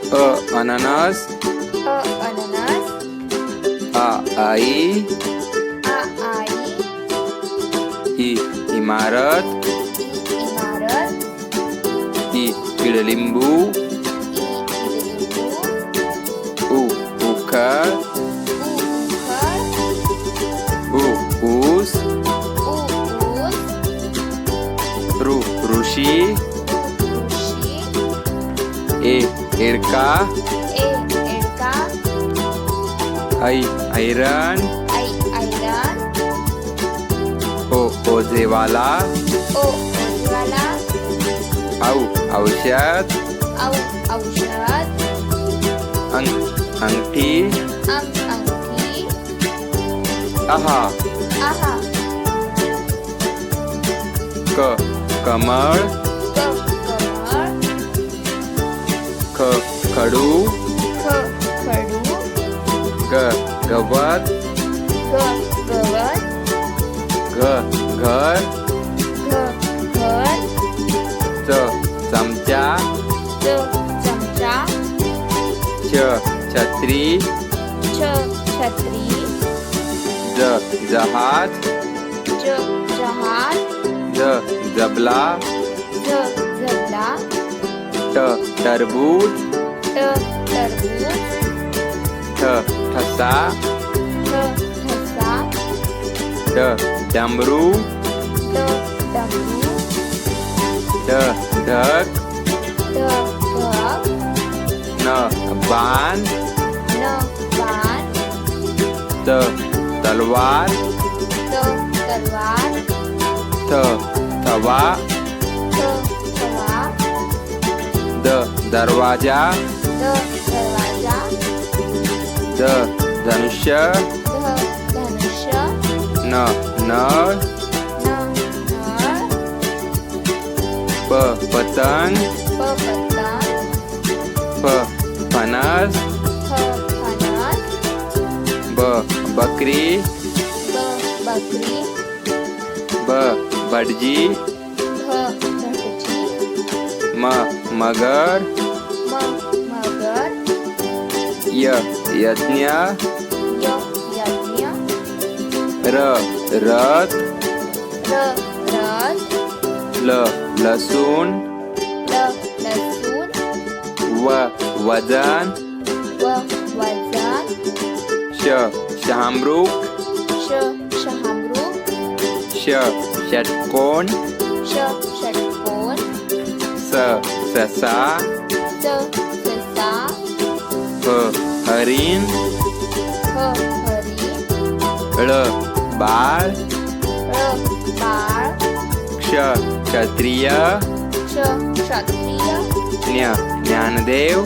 अननस अननस आई आई इमारत इमारत ईडलिंबू ईडलिंबू उखळ उखळ ऊस ऊस ऋषी ऋषी एडका एडका ऐरण ऐरण ओझेवाला ओझेवाला औषध औषध अंगठी अंगठी आहा कमळ कमळ खडू खडू गवत गवत घर घर चमचा चमचा छत्री छत्री जहाज जहाज जबला जबला टरबूज टरबूज ठसा ठसा डमरू डमरू ढग बाण तलवार थवा दरवाजा धनुष्य नळ पतंग फणस बकरी भटजी मगर यज्ञ रथ लसूण वजन शहामृग षटकोन ससा हरिण बाळ क्षत्रिय ज्ञानदेव